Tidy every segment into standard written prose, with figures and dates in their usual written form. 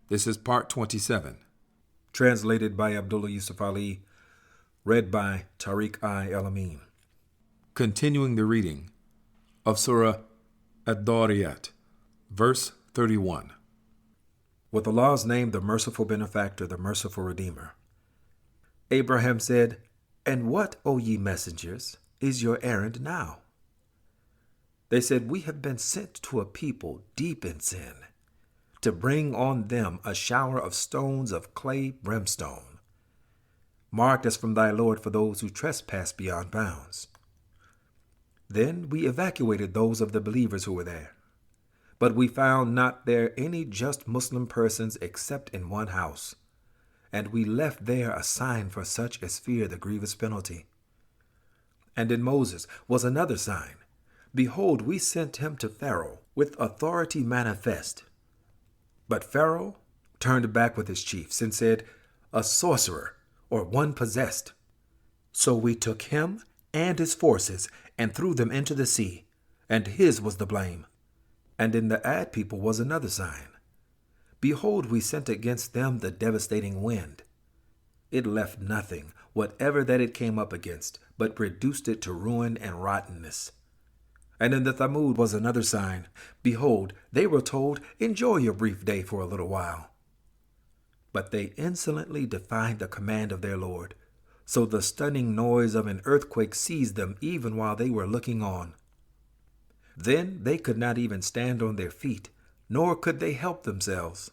This is part 27. Translated by Abdullah Yusuf Ali. Read by Tariq El-Amin. Continuing the reading of Surah Az-Zariyat, verse 31. With Allah's name, the merciful benefactor, the merciful redeemer. Abraham said, "And what, O ye messengers, is your errand now?" They said, "We have been sent to a people deep in sin, to bring on them a shower of stones of clay brimstone, marked as from thy Lord for those who trespass beyond bounds." Then we evacuated those of the believers who were there, but we found not there any just Muslim persons except in one house, and we left there a sign for such as fear the grievous penalty. And in Moses was another sign. Behold, we sent him to Pharaoh with authority manifest. But Pharaoh turned back with his chiefs and said, "A sorcerer, or one possessed." So we took him and his forces and threw them into the sea, and his was the blame. And in the Ad people was another sign. Behold, we sent against them the devastating wind. It left nothing, whatever that it came up against, but reduced it to ruin and rottenness. And in the Thamud was another sign. Behold, they were told, "Enjoy your brief day for a little while." But they insolently defied the command of their Lord, so the stunning noise of an earthquake seized them even while they were looking on. Then they could not even stand on their feet, nor could they help themselves.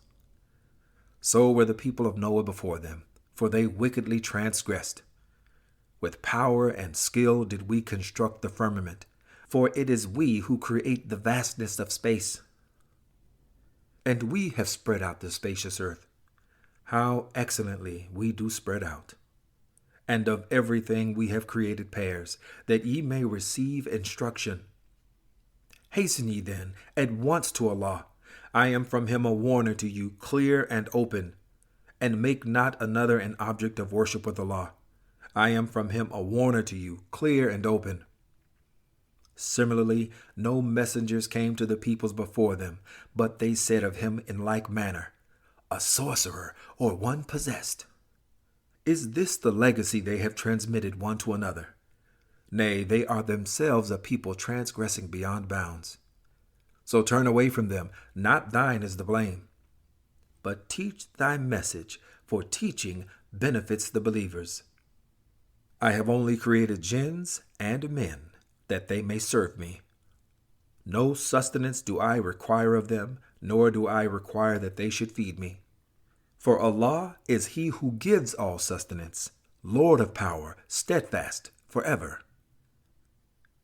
So were the people of Noah before them, for they wickedly transgressed. With power and skill did we construct the firmament, for it is we who create the vastness of space. And we have spread out the spacious earth. How excellently we do spread out. And of everything we have created pairs, that ye may receive instruction. Hasten ye then at once to Allah. I am from him a warner to you, clear and open. And make not another an object of worship with Allah. I am from him a warner to you, clear and open. Similarly, no messengers came to the peoples before them, but they said of him in like manner, "A sorcerer, or one possessed." Is this the legacy they have transmitted one to another? Nay, they are themselves a people transgressing beyond bounds. So turn away from them, not thine is the blame. But teach thy message, for teaching benefits the believers. I have only created jinns and men, that they may serve me. No sustenance do I require of them, nor do I require that they should feed me. For Allah is he who gives all sustenance, Lord of power, steadfast forever.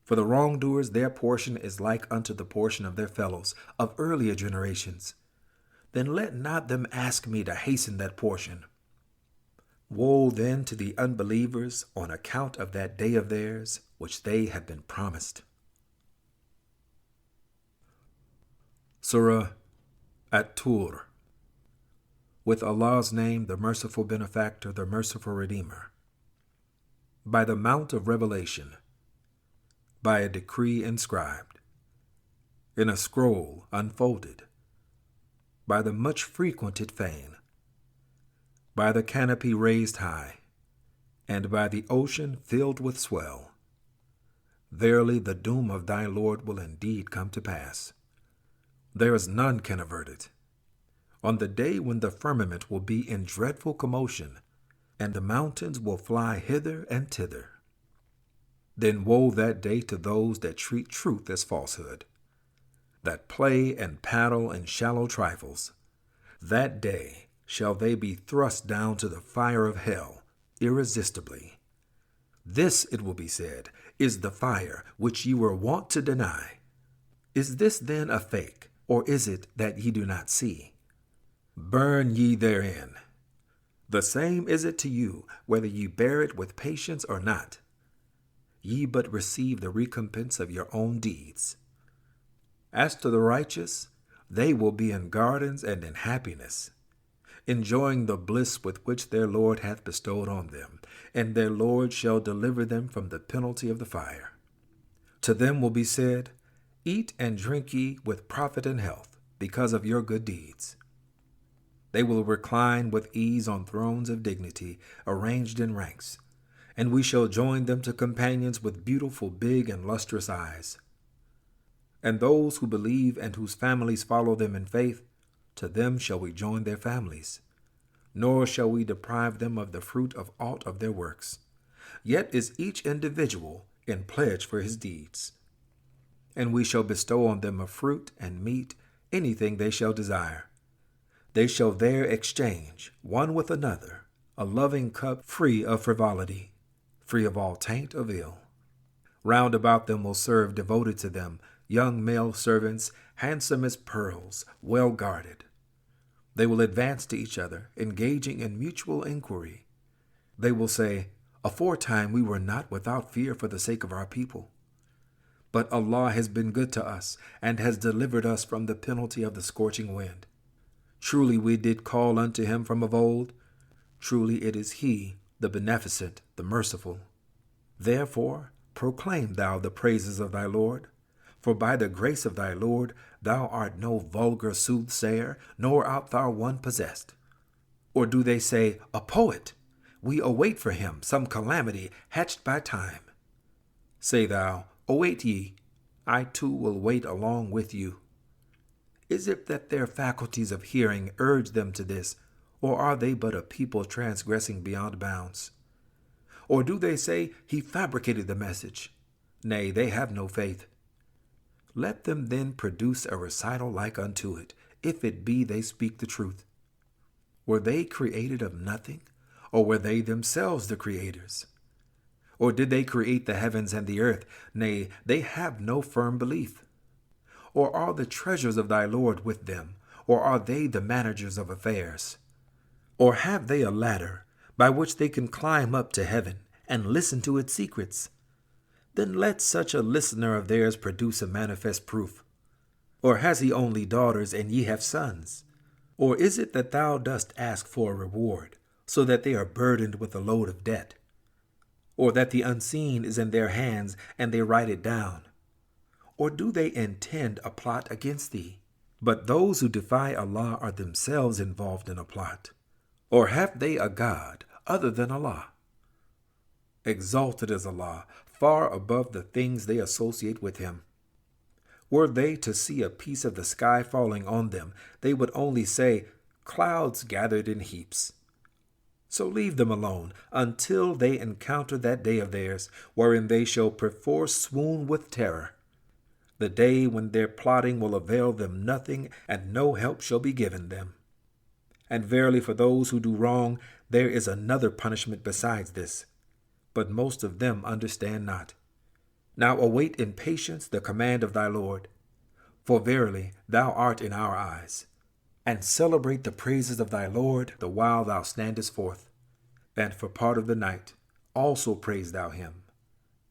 For the wrongdoers their portion is like unto the portion of their fellows of earlier generations. Then let not them ask me to hasten that portion. Woe then to the unbelievers on account of that day of theirs, which they have been promised. Surah At-Tur. With Allah's name, the merciful benefactor, the merciful redeemer. By the mount of revelation, by a decree inscribed, in a scroll unfolded, by the much frequented fane, by the canopy raised high, and by the ocean filled with swell. Verily the doom of thy Lord will indeed come to pass. There is none can avert it. On the day when the firmament will be in dreadful commotion, and the mountains will fly hither and thither. Then woe that day to those that treat truth as falsehood, that play and paddle in shallow trifles. That day shall they be thrust down to the fire of hell irresistibly. This, it will be said, is the fire which ye were wont to deny. Is this then a fake, or is it that ye do not see? Burn ye therein. The same is it to you, whether ye bear it with patience or not. Ye but receive the recompense of your own deeds. As to the righteous, they will be in gardens and in happiness, enjoying the bliss with which their Lord hath bestowed on them, and their Lord shall deliver them from the penalty of the fire. To them will be said, Eat and drink ye with profit and health, because of your good deeds. They will recline with ease on thrones of dignity, arranged in ranks, and we shall join them to companions with beautiful, big, and lustrous eyes. And those who believe and whose families follow them in faith, to them shall we join their families, nor shall we deprive them of the fruit of aught of their works. Yet is each individual in pledge for his deeds. And we shall bestow on them of fruit and meat, anything they shall desire. They shall there exchange, one with another, a loving cup free of frivolity, free of all taint of ill. Round about them will serve, devoted to them, young male servants, handsome as pearls, well guarded. They will advance to each other, engaging in mutual inquiry. They will say, aforetime we were not without fear for the sake of our people. But Allah has been good to us, and has delivered us from the penalty of the scorching wind. Truly we did call unto him from of old. Truly it is he, the beneficent, the merciful. Therefore proclaim thou the praises of thy Lord. For by the grace of thy Lord thou art no vulgar soothsayer, nor art thou one possessed. Or do they say, a poet? We await for him some calamity hatched by time. Say thou, await ye, I too will wait along with you. Is it that their faculties of hearing urge them to this, or are they but a people transgressing beyond bounds? Or do they say, he fabricated the message? Nay, they have no faith. Let them then produce a recital like unto it, if it be they speak the truth. Were they created of nothing, or were they themselves the creators? Or did they create the heavens and the earth? Nay, they have no firm belief. Or are the treasures of thy Lord with them, or are they the managers of affairs? Or have they a ladder by which they can climb up to heaven and listen to its secrets? Then let such a listener of theirs produce a manifest proof. Or has he only daughters, and ye have sons? Or is it that thou dost ask for a reward, so that they are burdened with a load of debt? Or that the unseen is in their hands, and they write it down? Or do they intend a plot against thee? But those who defy Allah are themselves involved in a plot. Or have they a God other than Allah? Exalted is Allah, far above the things they associate with him. Were they to see a piece of the sky falling on them, they would only say, clouds gathered in heaps. So leave them alone until they encounter that day of theirs, wherein they shall perforce swoon with terror. The day when their plotting will avail them nothing, and no help shall be given them. And verily for those who do wrong, there is another punishment besides this. But most of them understand not. Now await in patience the command of thy Lord, for verily thou art in our eyes. And celebrate the praises of thy Lord the while thou standest forth. And for part of the night also praise thou him,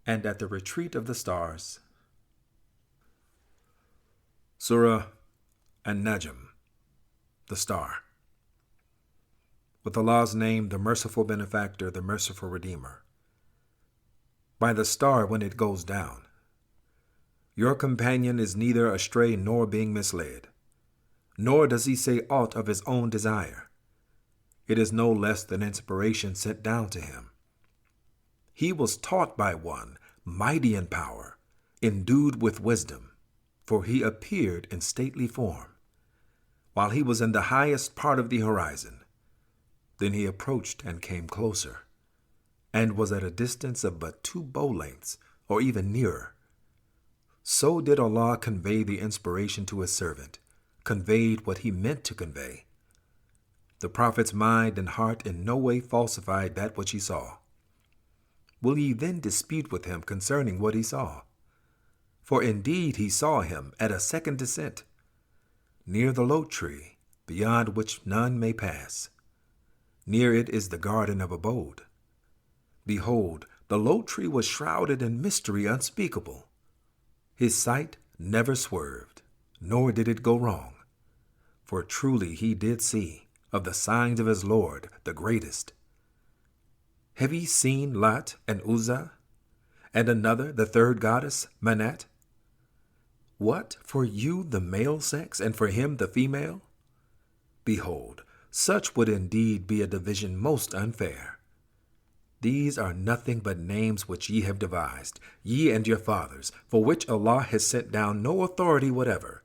and at the retreat of the stars. Surah An-Najm, the Star. With Allah's name, the merciful benefactor, the merciful redeemer. By the star when it goes down. Your companion is neither astray nor being misled, nor does he say aught of his own desire. It is no less than inspiration sent down to him. He was taught by one, mighty in power, endued with wisdom, for he appeared in stately form, while he was in the highest part of the horizon. Then he approached and came closer, and was at a distance of but 2 bow lengths, or even nearer. So did Allah convey the inspiration to his servant, conveyed what he meant to convey. The Prophet's mind and heart in no way falsified that which he saw. Will ye then dispute with him concerning what he saw? For indeed he saw him at a second descent, near the lote tree, beyond which none may pass. Near it is the garden of abode. Behold, the lote tree was shrouded in mystery unspeakable. His sight never swerved, nor did it go wrong. For truly he did see of the signs of his Lord the greatest. Have ye seen Lat and Uzzah, and another, the third goddess, Manat? What, for you the male sex, and for him the female? Behold, Such would indeed be a division most unfair. These are nothing but names which ye have devised, ye and your fathers, for which Allah has sent down no authority whatever.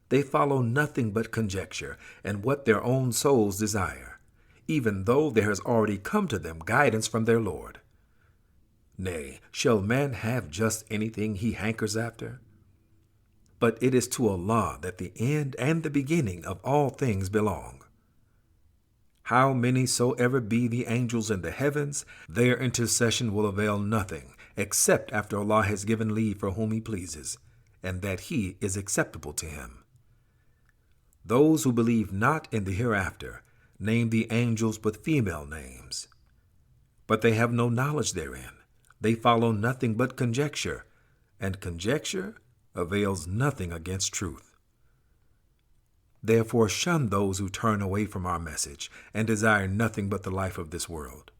They follow nothing but conjecture and what their own souls desire, even though there has already come to them guidance from their Lord. Nay, shall man have just anything he hankers after? But it is to Allah that the end and the beginning of all things belong. How many soever be the angels in the heavens, their intercession will avail nothing, except after Allah has given leave for whom He pleases, and that He is acceptable to Him. Those who believe not in the hereafter name the angels with female names. But they have no knowledge therein. They follow nothing but conjecture, and conjecture avails nothing against truth. Therefore shun those who turn away from our message and desire nothing but the life of this world.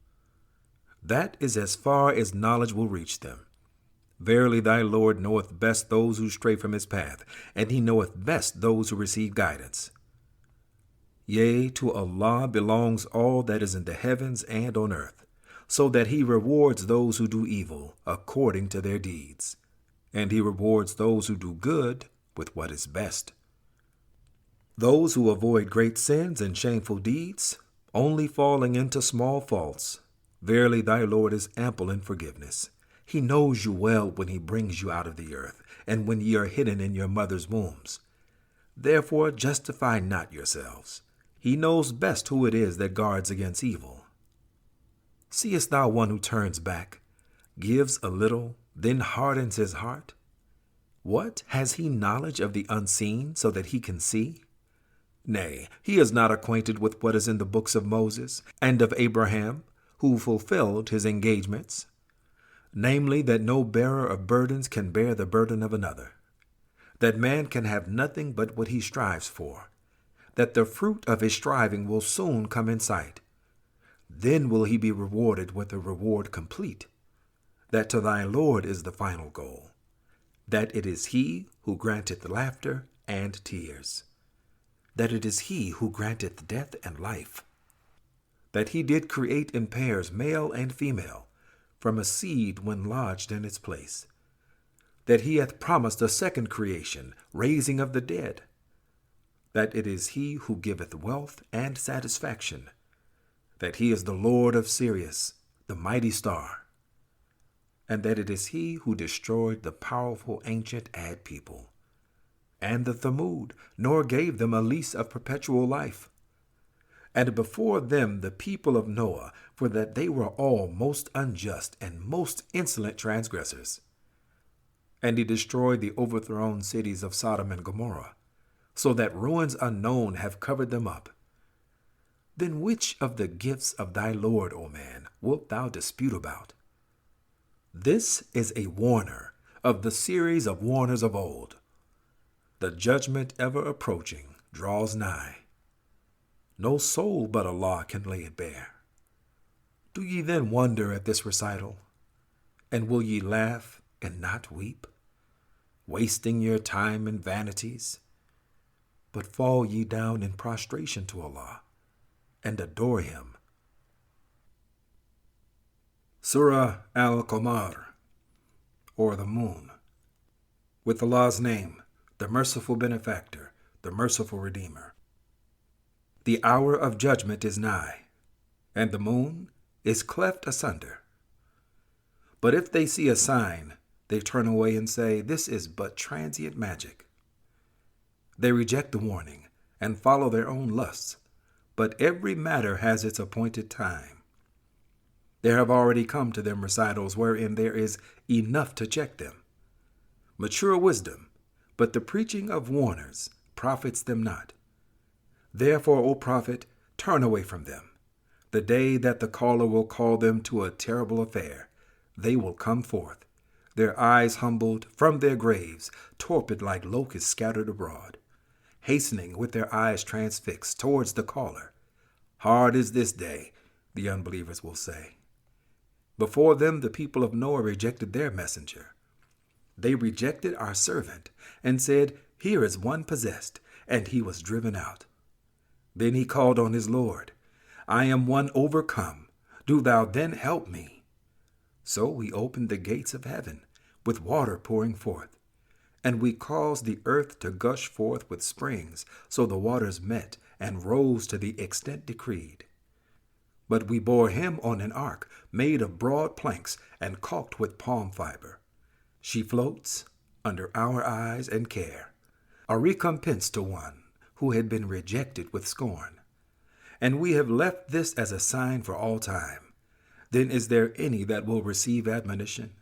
That is as far as knowledge will reach them. Verily thy Lord knoweth best those who stray from his path, and he knoweth best those who receive guidance. Yea, to Allah belongs all that is in the heavens and on earth, so that he rewards those who do evil according to their deeds, and he rewards those who do good with what is best. Those who avoid great sins and shameful deeds, only falling into small faults, verily thy Lord is ample in forgiveness. He knows you well when he brings you out of the earth, and when ye are hidden in your mother's wombs. Therefore justify not yourselves. He knows best who it is that guards against evil. Seest thou one who turns back, gives a little, then hardens his heart? What, has he knowledge of the unseen so that he can see? Nay, he is not acquainted with what is in the books of Moses and of Abraham, who fulfilled his engagements, namely that no bearer of burdens can bear the burden of another, that man can have nothing but what he strives for, that the fruit of his striving will soon come in sight. Then will he be rewarded with a reward complete, that to thy Lord is the final goal, that it is he who granteth laughter and tears, that it is he who granteth death and life, that he did create in pairs male and female, from a seed when lodged in its place, that he hath promised a second creation, raising of the dead, that it is he who giveth wealth and satisfaction, that he is the Lord of Sirius, the mighty star, and that it is he who destroyed the powerful ancient Ad people, and the Thamud, nor gave them a lease of perpetual life. And before them the people of Noah, for that they were all most unjust and most insolent transgressors. And he destroyed the overthrown cities of Sodom and Gomorrah, so that ruins unknown have covered them up. Then which of the gifts of thy Lord, O man, wilt thou dispute about? This is a warner of the series of warners of old. The judgment ever approaching draws nigh. No soul but Allah can lay it bare. Do ye then wonder at this recital? And will ye laugh and not weep, wasting your time in vanities? But fall ye down in prostration to Allah, and adore Him. Surah Al-Qamar, or the Moon. With Allah's name, the merciful benefactor, the merciful redeemer. The hour of judgment is nigh, and the moon is cleft asunder. But if they see a sign, they turn away and say, "This is but transient magic." They reject the warning and follow their own lusts, but every matter has its appointed time. There have already come to them recitals wherein there is enough to check them. Mature wisdom, but the preaching of warners profits them not. Therefore, O Prophet, turn away from them. The day that the caller will call them to a terrible affair, they will come forth, their eyes humbled from their graves, torpid like locusts scattered abroad, hastening with their eyes transfixed towards the caller. Hard is this day, the unbelievers will say. Before them the people of Noah rejected their messenger. They rejected our servant and said, "Here is one possessed," and he was driven out. Then he called on his Lord. I am one overcome. Do thou then help me. So we opened the gates of heaven, with water pouring forth, and we caused the earth to gush forth with springs, so the waters met and rose to the extent decreed. But we bore him on an ark made of broad planks and caulked with palm fiber. She floats under our eyes and care, a recompense to one who had been rejected with scorn. And we have left this as a sign for all time. Then is there any that will receive admonition?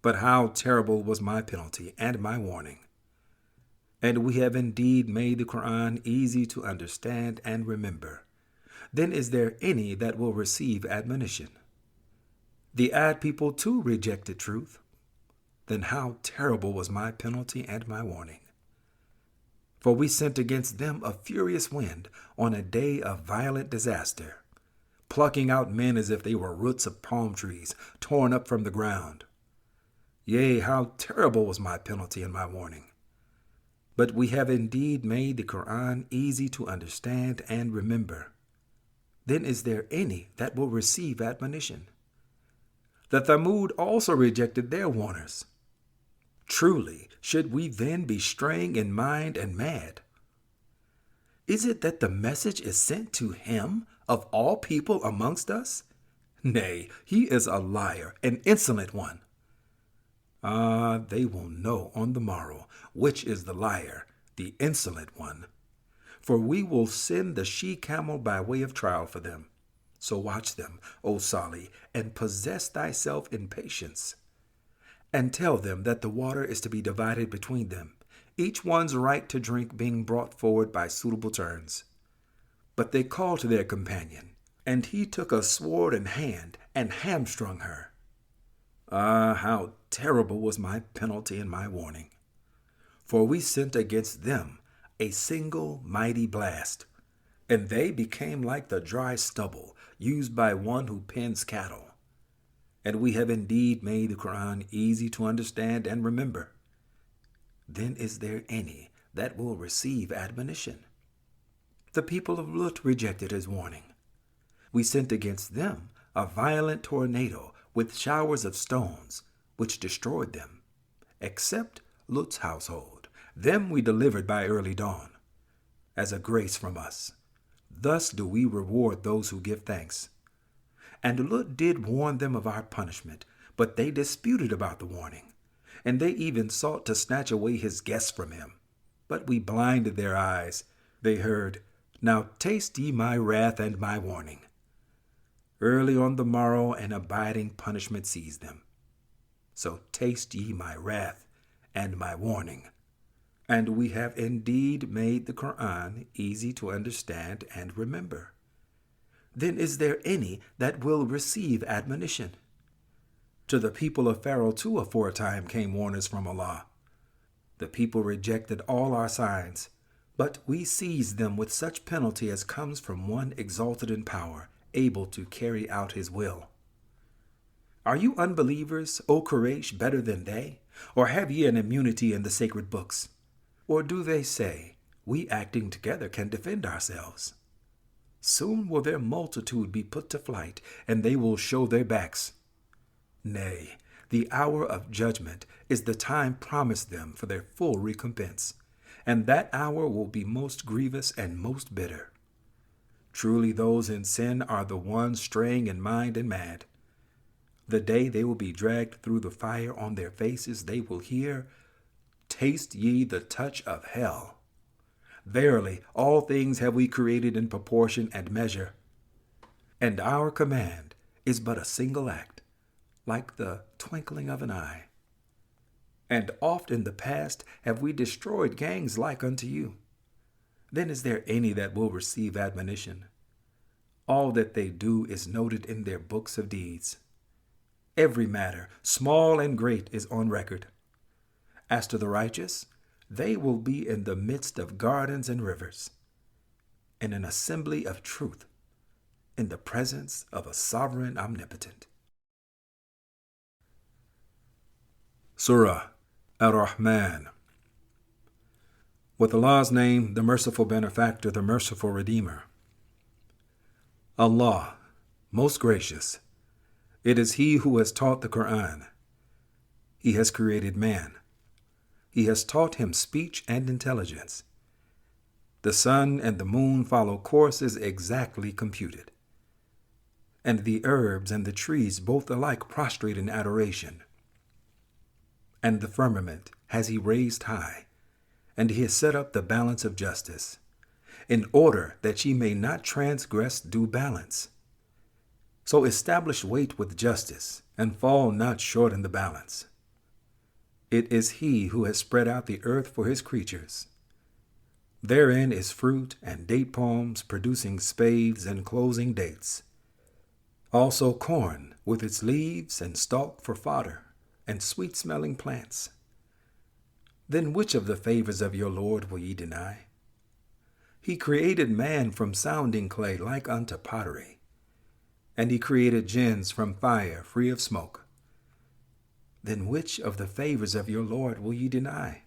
But how terrible was my penalty and my warning. And we have indeed made the Quran easy to understand and remember. Then is there any that will receive admonition? The Ad people too rejected truth. Then how terrible was my penalty and my warning. For we sent against them a furious wind on a day of violent disaster, plucking out men as if they were roots of palm trees torn up from the ground. Yea, how terrible was my penalty and my warning. But we have indeed made the Quran easy to understand and remember. Then is there any that will receive admonition? The Thamud also rejected their warners. Truly, should we then be straying in mind and mad? Is it that the message is sent to him of all people amongst us? Nay, he is a liar, an insolent one. Ah, they will know on the morrow which is the liar, the insolent one. For we will send the she-camel by way of trial for them. So watch them, O Salih, and possess thyself in patience. And tell them that the water is to be divided between them, each one's right to drink being brought forward by suitable turns. But they called to their companion, and he took a sword in hand and hamstrung her. Ah, how terrible was my penalty and my warning. For we sent against them a single mighty blast, and they became like the dry stubble used by one who pens cattle. And we have indeed made the Quran easy to understand and remember. Then is there any that will receive admonition? The people of Lut rejected his warning. We sent against them a violent tornado with showers of stones, which destroyed them, except Lut's household. Them we delivered by early dawn, as a grace from us. Thus do we reward those who give thanks. And Lut did warn them of our punishment, but they disputed about the warning, and they even sought to snatch away his guests from him. But we blinded their eyes. They heard, Now taste ye my wrath and my warning. Early on the morrow an abiding punishment seized them. So taste ye my wrath and my warning. And we have indeed made the Quran easy to understand and remember. Then is there any that will receive admonition? To the people of Pharaoh too aforetime came warners from Allah. The people rejected all our signs, but we seized them with such penalty as comes from one exalted in power, able to carry out his will. Are you unbelievers, O Quraysh, better than they? Or have ye an immunity in the sacred books? Or do they say, we acting together can defend ourselves? Soon will their multitude be put to flight, and they will show their backs. Nay, the hour of judgment is the time promised them for their full recompense, and that hour will be most grievous and most bitter. Truly those in sin are the ones straying in mind and mad. The day they will be dragged through the fire on their faces, they will hear, Taste ye the touch of hell. Verily, all things have we created in proportion and measure. And our command is but a single act, like the twinkling of an eye. And oft in the past have we destroyed gangs like unto you. Then is there any that will receive admonition? All that they do is noted in their books of deeds. Every matter, small and great, is on record. As to the righteous, they will be in the midst of gardens and rivers, in an assembly of truth, in the presence of a sovereign omnipotent. Surah Ar-Rahman. With Allah's name, the merciful benefactor, the merciful redeemer. Allah, most gracious. It is He who has taught the Quran. He has created man. He has taught him speech and intelligence. The sun and the moon follow courses exactly computed. And the herbs and the trees both alike prostrate in adoration. And the firmament has He raised high, and He has set up the balance of justice, in order that ye may not transgress due balance. So establish weight with justice, and fall not short in the balance. It is He who has spread out the earth for His creatures. Therein is fruit and date palms producing spathes and closing dates. Also corn with its leaves and stalk for fodder, and sweet-smelling plants. Then which of the favors of your Lord will ye deny? He created man from sounding clay like unto pottery, and He created jinns from fire free of smoke. Then which of the favors of your Lord will ye deny?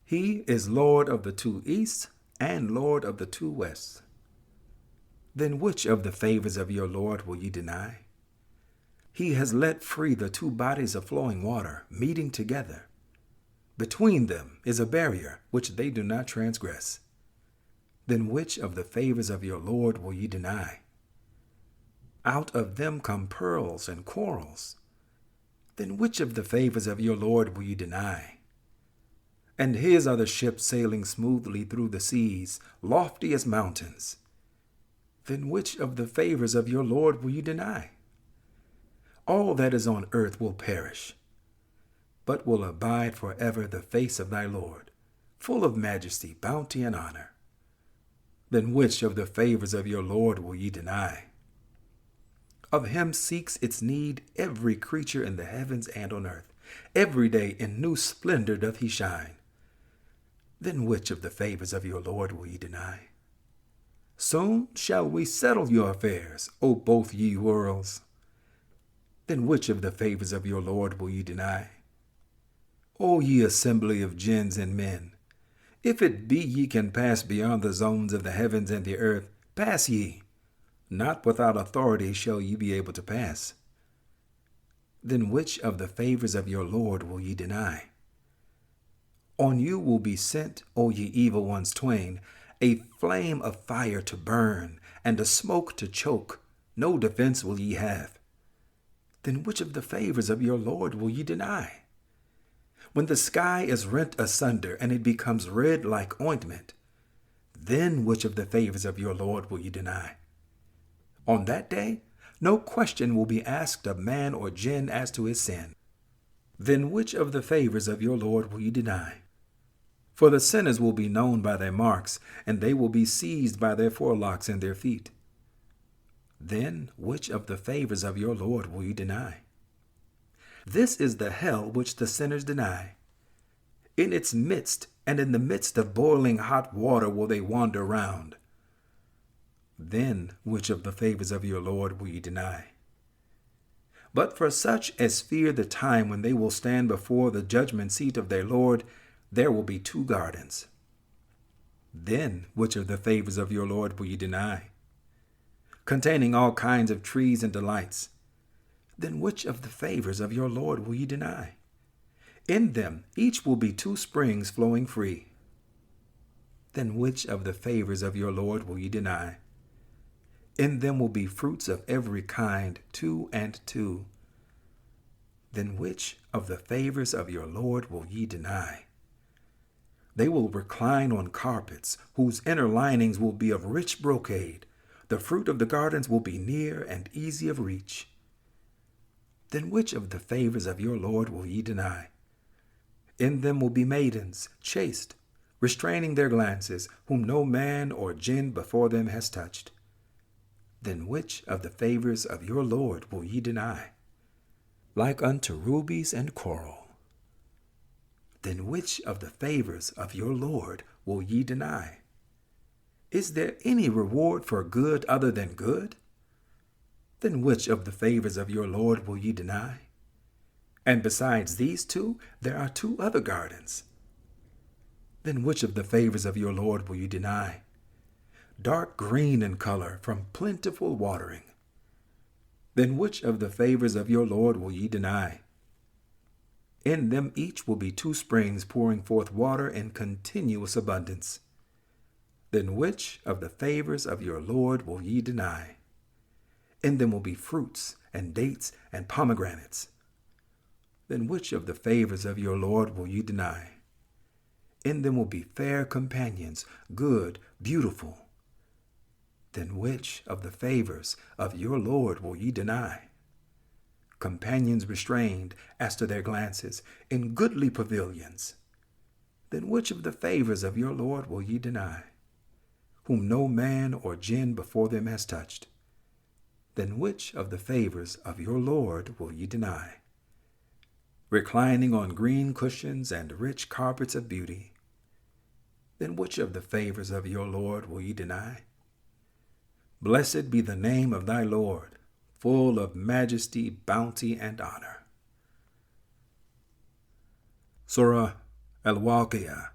He is Lord of the two easts and Lord of the two wests. Then which of the favors of your Lord will ye deny? He has let free the two bodies of flowing water, meeting together. Between them is a barrier which they do not transgress. Then which of the favors of your Lord will ye deny? Out of them come pearls and corals. Then which of the favors of your Lord will ye deny? And His are the ships sailing smoothly through the seas, lofty as mountains. Then which of the favors of your Lord will ye deny? All that is on earth will perish, but will abide forever the face of thy Lord, full of majesty, bounty, and honor. Then which of the favors of your Lord will ye deny? Of Him seeks its need every creature in the heavens and on earth. Every day in new splendor doth He shine. Then which of the favors of your Lord will ye deny? Soon shall we settle your affairs, O both ye worlds. Then which of the favors of your Lord will ye deny? O ye assembly of jinns and men, if it be ye can pass beyond the zones of the heavens and the earth, pass ye. Not without authority shall ye be able to pass. Then which of the favors of your Lord will ye deny? On you will be sent, O ye evil ones twain, a flame of fire to burn, and a smoke to choke. No defense will ye have. Then which of the favors of your Lord will ye deny? When the sky is rent asunder, and it becomes red like ointment, then which of the favors of your Lord will ye deny? On that day, no question will be asked of man or jinn as to his sin. Then which of the favors of your Lord will ye deny? For the sinners will be known by their marks, and they will be seized by their forelocks and their feet. Then which of the favors of your Lord will ye deny? This is the hell which the sinners deny. In its midst and in the midst of boiling hot water will they wander round. Then which of the favors of your Lord will ye deny? But for such as fear the time when they will stand before the judgment seat of their Lord, there will be two gardens. Then which of the favors of your Lord will ye deny? Containing all kinds of trees and delights. Then which of the favors of your Lord will ye deny? In them each will be two springs flowing free. Then which of the favors of your Lord will ye deny? In them will be fruits of every kind, 2 and 2. Then which of the favors of your Lord will ye deny? They will recline on carpets, whose inner linings will be of rich brocade. The fruit of the gardens will be near and easy of reach. Then which of the favors of your Lord will ye deny? In them will be maidens, chaste, restraining their glances, whom no man or jinn before them has touched. Then which of the favors of your Lord will ye deny? Like unto rubies and coral. Then which of the favors of your Lord will ye deny? Is there any reward for good other than good? Then which of the favors of your Lord will ye deny? And besides these two, there are 2 other gardens. Then which of the favors of your Lord will you deny? Dark green in color from plentiful watering. Then which of the favors of your Lord will ye deny? In them each will be 2 springs pouring forth water in continuous abundance. Then which of the favors of your Lord will ye deny? In them will be fruits and dates and pomegranates. Then which of the favors of your Lord will ye deny? In them will be fair companions, good, beautiful. Then which of the favors of your Lord will ye deny? Companions restrained as to their glances in goodly pavilions. Then which of the favors of your Lord will ye deny? Whom no man or jinn before them has touched. Then which of the favors of your Lord will ye deny? Reclining on green cushions and rich carpets of beauty. Then which of the favors of your Lord will ye deny? Blessed be the name of thy Lord, full of majesty, bounty, and honor. Surah Al-Waqi'ah,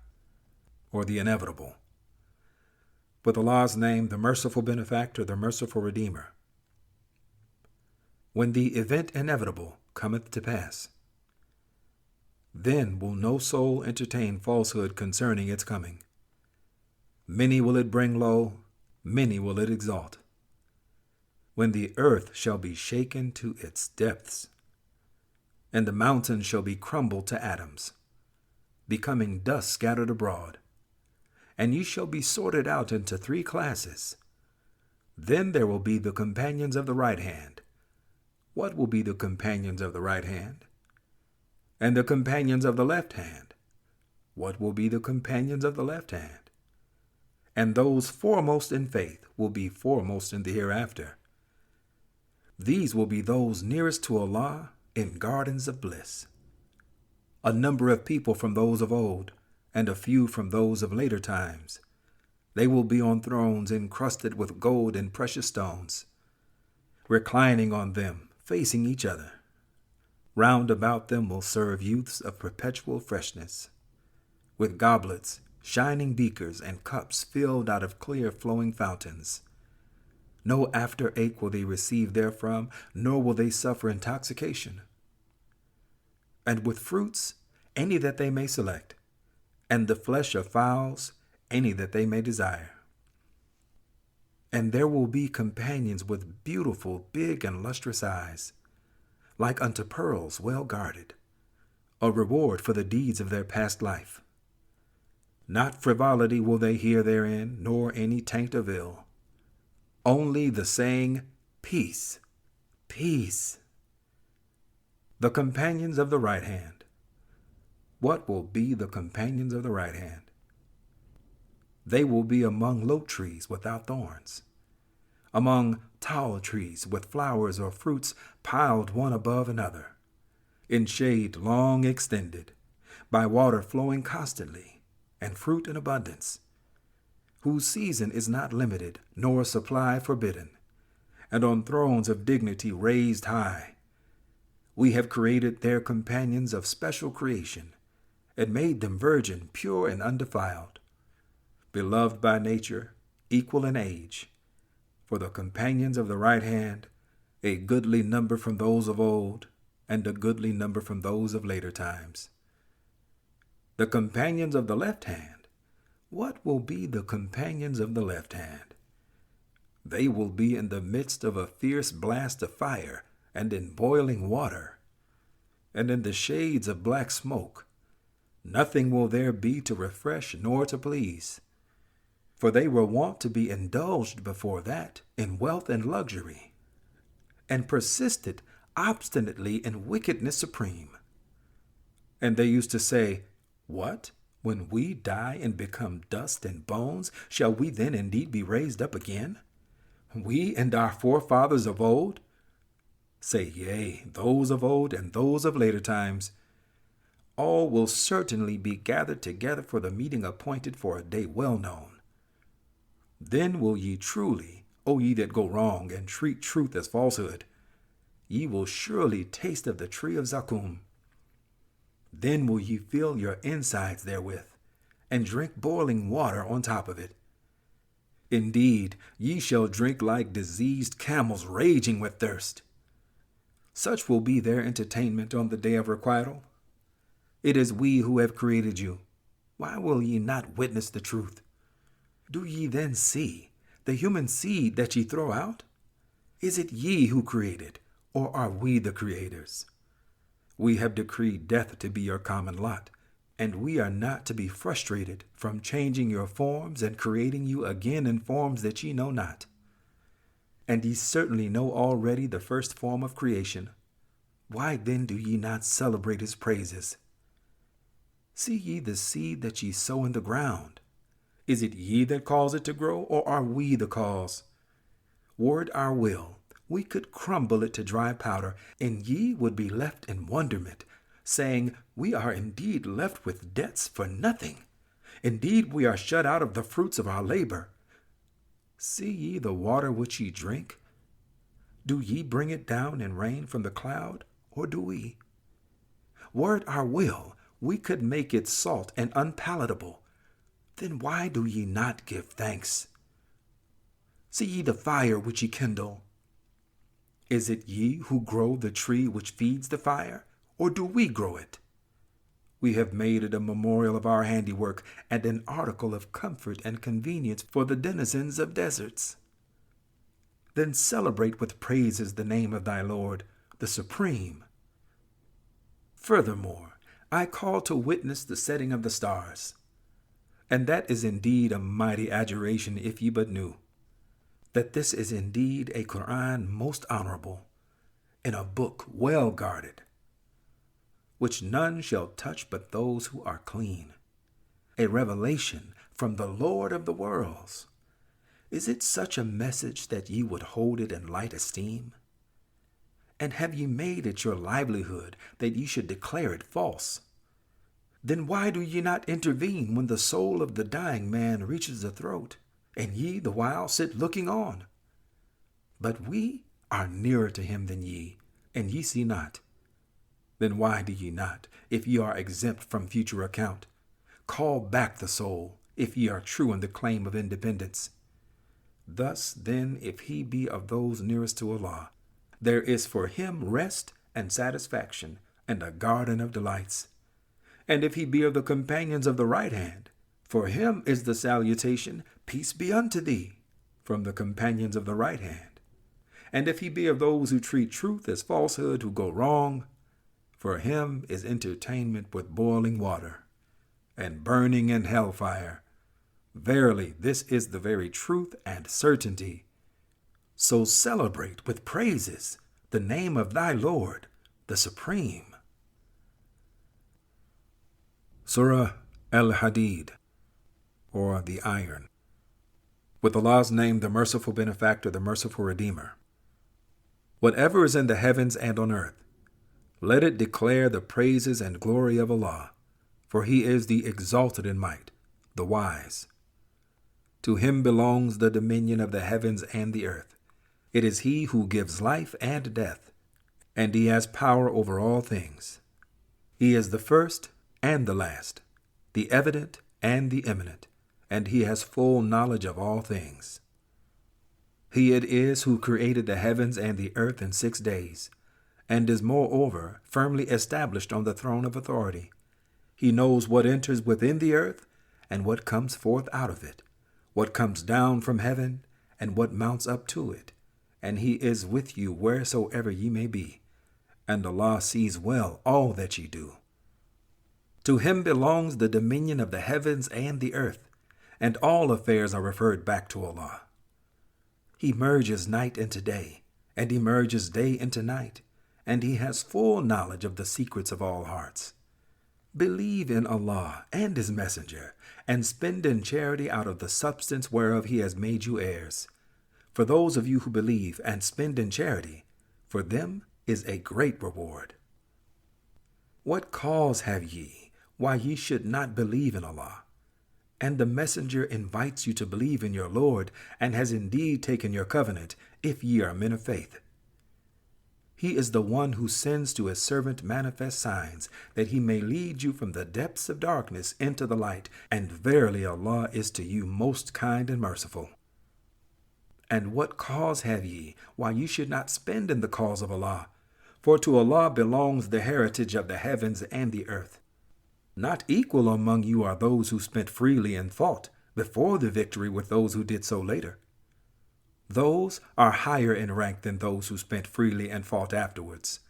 or the Inevitable. With Allah's name, the merciful benefactor, the merciful redeemer. When the event inevitable cometh to pass, then will no soul entertain falsehood concerning its coming. Many will it bring low, many will it exalt. When the earth shall be shaken to its depths, and the mountains shall be crumbled to atoms, becoming dust scattered abroad, and ye shall be sorted out into 3 classes. Then there will be the companions of the right hand. What will be the companions of the right hand? And the companions of the left hand. What will be the companions of the left hand? And those foremost in faith will be foremost in the hereafter. These will be those nearest to Allah in gardens of bliss. A number of people from those of old, and a few from those of later times. They will be on thrones encrusted with gold and precious stones, reclining on them, facing each other. Round about them will serve youths of perpetual freshness, with goblets, shining beakers, and cups filled out of clear flowing fountains. No after ache will they receive therefrom, nor will they suffer intoxication. And with fruits, any that they may select, and the flesh of fowls, any that they may desire. And there will be companions with beautiful, big, and lustrous eyes, like unto pearls well guarded, a reward for the deeds of their past life. Not frivolity will they hear therein, nor any taint of ill. Only the saying, peace, peace. The companions of the right hand. What will be the companions of the right hand? They will be among low trees without thorns, among tall trees with flowers or fruits piled one above another, in shade long extended, by water flowing constantly, and fruit in abundance, whose season is not limited, nor supply forbidden, and on thrones of dignity raised high. We have created their companions of special creation, and made them virgin, pure, and undefiled, beloved by nature, equal in age. For the companions of the right hand, a goodly number from those of old, and a goodly number from those of later times. The companions of the left hand. What will be the companions of the left hand? They will be in the midst of a fierce blast of fire, and in boiling water, and in the shades of black smoke. Nothing will there be to refresh nor to please. For they were wont to be indulged before that in wealth and luxury, and persisted obstinately in wickedness supreme. And they used to say, What? When we die and become dust and bones, shall we then indeed be raised up again? We and our forefathers of old? Say, yea, those of old and those of later times. All will certainly be gathered together for the meeting appointed for a day well known. Then will ye truly, O ye that go wrong and treat truth as falsehood, ye will surely taste of the tree of Zaqqum. Then will ye fill your insides therewith, and drink boiling water on top of it. Indeed, ye shall drink like diseased camels raging with thirst. Such will be their entertainment on the day of requital. It is we who have created you. Why will ye not witness the truth? Do ye then see the human seed that ye throw out? Is it ye who created, or are we the creators? We have decreed death to be your common lot, and we are not to be frustrated from changing your forms and creating you again in forms that ye know not. And ye certainly know already the first form of creation. Why then do ye not celebrate his praises? See ye the seed that ye sow in the ground? Is it ye that cause it to grow, or are we the cause? Were it our will, we could crumble it to dry powder, and ye would be left in wonderment, saying, we are indeed left with debts for nothing. Indeed, we are shut out of the fruits of our labor. See ye the water which ye drink? Do ye bring it down in rain from the cloud, or do we? Were it our will, we could make it salt and unpalatable. Then why do ye not give thanks? See ye the fire which ye kindle? Is it ye who grow the tree which feeds the fire, or do we grow it? We have made it a memorial of our handiwork and an article of comfort and convenience for the denizens of deserts. Then celebrate with praises the name of thy Lord, the Supreme. Furthermore, I call to witness the setting of the stars. And that is indeed a mighty adjuration if ye but knew, that this is indeed a Quran most honorable, and a book well guarded, which none shall touch but those who are clean, a revelation from the Lord of the worlds. Is it such a message that ye would hold it in light esteem? And have ye made it your livelihood that ye should declare it false? Then why do ye not intervene when the soul of the dying man reaches the throat, and ye the while sit looking on? But we are nearer to him than ye, and ye see not. Then why do ye not, if ye are exempt from future account, call back the soul, if ye are true in the claim of independence? Thus then, if he be of those nearest to Allah, there is for him rest and satisfaction, and a garden of delights. And if he be of the companions of the right hand, for him is the salutation, peace be unto thee, from the companions of the right hand. And if he be of those who treat truth as falsehood, who go wrong, for him is entertainment with boiling water, and burning in hellfire. Verily, this is the very truth and certainty. So celebrate with praises the name of thy Lord, the Supreme. Surah Al-Hadid, or the Iron. With Allah's name, the merciful benefactor, the merciful redeemer. Whatever is in the heavens and on earth, let it declare the praises and glory of Allah, for he is the exalted in might, the wise. To him belongs the dominion of the heavens and the earth. It is he who gives life and death, and he has power over all things. He is the first and the last, the evident and the imminent, and he has full knowledge of all things. He it is who created the heavens and the earth in 6 days, and is moreover firmly established on the throne of authority. He knows what enters within the earth and what comes forth out of it, what comes down from heaven and what mounts up to it, and he is with you wheresoever ye may be, and Allah sees well all that ye do. To him belongs the dominion of the heavens and the earth, and all affairs are referred back to Allah. He merges night into day, and he merges day into night, and he has full knowledge of the secrets of all hearts. Believe in Allah and his messenger, and spend in charity out of the substance whereof he has made you heirs. For those of you who believe and spend in charity, for them is a great reward. What cause have ye why ye should not believe in Allah? And the messenger invites you to believe in your Lord, and has indeed taken your covenant, if ye are men of faith. He is the one who sends to his servant manifest signs, that he may lead you from the depths of darkness into the light. And verily Allah is to you most kind and merciful. And what cause have ye, why you should not spend in the cause of Allah? For to Allah belongs the heritage of the heavens and the earth. Not equal among you are those who spent freely and fought before the victory with those who did so later. Those are higher in rank than those who spent freely and fought afterwards.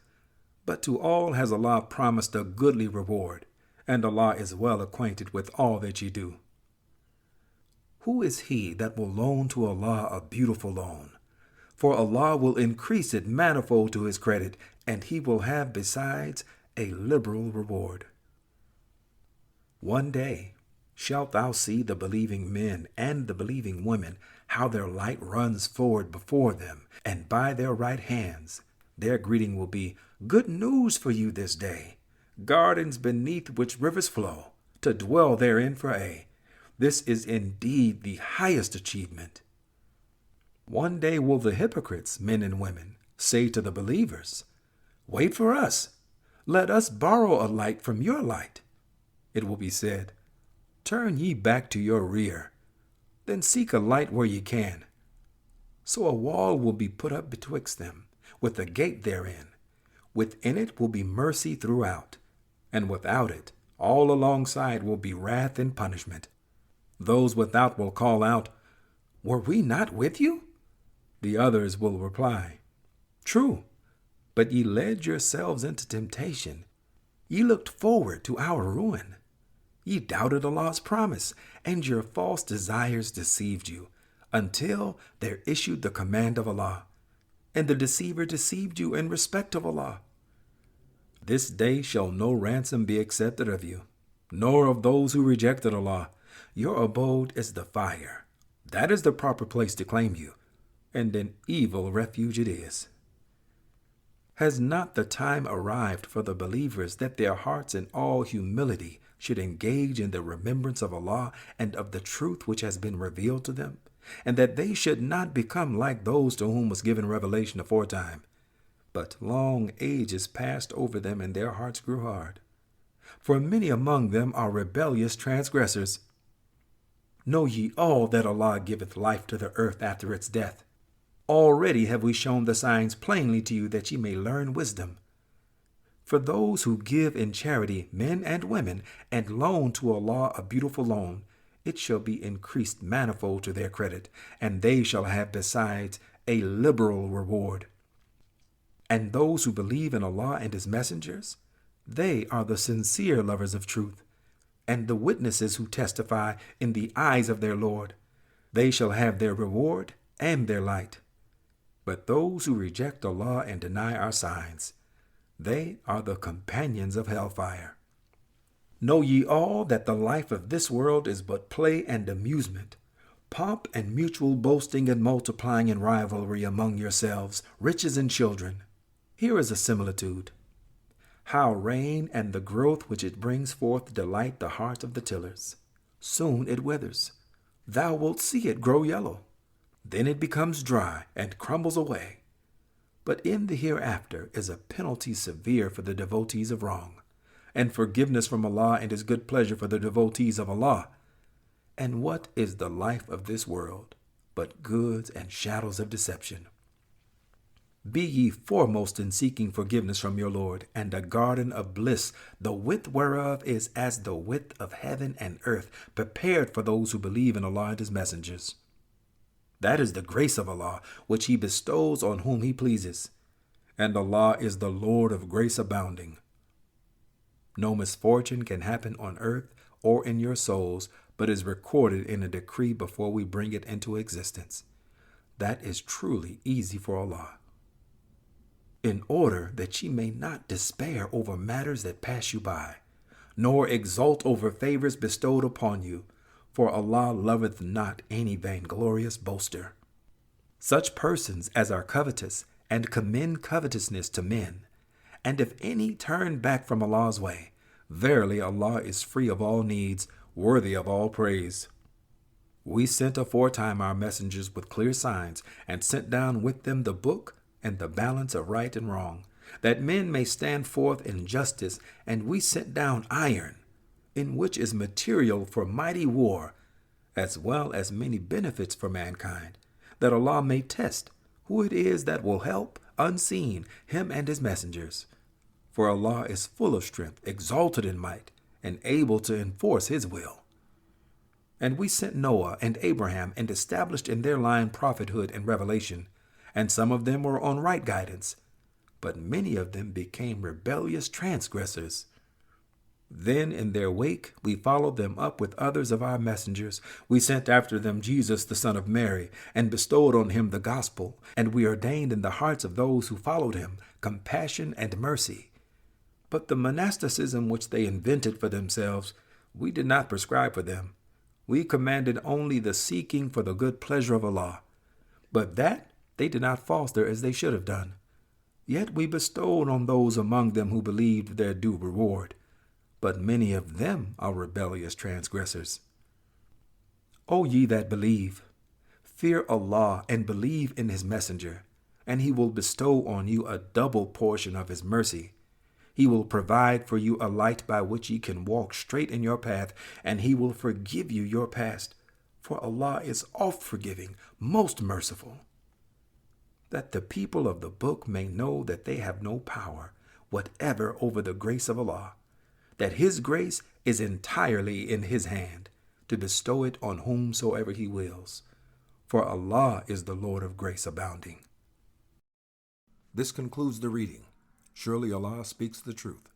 But to all has Allah promised a goodly reward, and Allah is well acquainted with all that ye do. Who is he that will loan to Allah a beautiful loan? For Allah will increase it manifold to his credit, and he will have besides a liberal reward. One day shalt thou see the believing men and the believing women, how their light runs forward before them, and by their right hands their greeting will be, good news for you this day, gardens beneath which rivers flow, to dwell therein for aye. This is indeed the highest achievement. One day will the hypocrites, men and women, say to the believers, wait for us, let us borrow a light from your light. It will be said, turn ye back to your rear, then seek a light where ye can. So a wall will be put up betwixt them, with a gate therein. Within it will be mercy throughout, and without it, all alongside will be wrath and punishment. Those without will call out, were we not with you? The others will reply, true, but ye led yourselves into temptation. Ye looked forward to our ruin. Ye doubted Allah's promise, and your false desires deceived you, until there issued the command of Allah, and the deceiver deceived you in respect of Allah. This day shall no ransom be accepted of you, nor of those who rejected Allah. Your abode is the fire. That is the proper place to claim you, and an evil refuge it is. Has not the time arrived for the believers that their hearts in all humility should engage in the remembrance of Allah and of the truth which has been revealed to them, and that they should not become like those to whom was given revelation aforetime? But long ages passed over them, and their hearts grew hard. For many among them are rebellious transgressors. Know ye all that Allah giveth life to the earth after its death. Already have we shown the signs plainly to you, that ye may learn wisdom. For those who give in charity, men and women, and loan to Allah a beautiful loan, it shall be increased manifold to their credit, and they shall have besides a liberal reward. And those who believe in Allah and his messengers, they are the sincere lovers of truth, and the witnesses who testify in the eyes of their Lord. They shall have their reward and their light. But those who reject Allah and deny our signs, they are the companions of hellfire. Know ye all that the life of this world is but play and amusement, pomp and mutual boasting and multiplying in rivalry among yourselves, riches and children. Here is a similitude. How rain and the growth which it brings forth delight the heart of the tillers. Soon it withers. Thou wilt see it grow yellow. Then it becomes dry and crumbles away. But in the hereafter is a penalty severe for the devotees of wrong, and forgiveness from Allah and his good pleasure for the devotees of Allah. And what is the life of this world but goods and shadows of deception? Be ye foremost in seeking forgiveness from your Lord, and a garden of bliss, the width whereof is as the width of heaven and earth, prepared for those who believe in Allah and his messengers. That is the grace of Allah, which he bestows on whom he pleases. And Allah is the Lord of grace abounding. No misfortune can happen on earth or in your souls, but is recorded in a decree before we bring it into existence. That is truly easy for Allah. In order that ye may not despair over matters that pass you by, nor exult over favors bestowed upon you, for Allah loveth not any vainglorious boaster. Such persons as are covetous and commend covetousness to men, and if any turn back from Allah's way, verily Allah is free of all needs, worthy of all praise. We sent aforetime our messengers with clear signs, and sent down with them the book and the balance of right and wrong, that men may stand forth in justice, and we sent down iron, in which is material for mighty war, as well as many benefits for mankind, that Allah may test who it is that will help, unseen, him and his messengers. For Allah is full of strength, exalted in might, and able to enforce his will. And we sent Noah and Abraham and established in their line prophethood and revelation, and some of them were on right guidance, but many of them became rebellious transgressors. Then in their wake we followed them up with others of our messengers. We sent after them Jesus the son of Mary, and bestowed on him the gospel, and we ordained in the hearts of those who followed him compassion and mercy. But the monasticism which they invented for themselves, we did not prescribe for them. We commanded only the seeking for the good pleasure of Allah, but that they did not foster as they should have done. Yet we bestowed on those among them who believed their due reward, but many of them are rebellious transgressors. O ye that believe, fear Allah and believe in his messenger, and he will bestow on you a double portion of his mercy. He will provide for you a light by which ye can walk straight in your path, and he will forgive you your past, for Allah is oft forgiving, most merciful. That the people of the book may know that they have no power whatever over the grace of Allah, that his grace is entirely in his hand, to bestow it on whomsoever he wills. For Allah is the Lord of grace abounding. This concludes the reading. Surely Allah speaks the truth.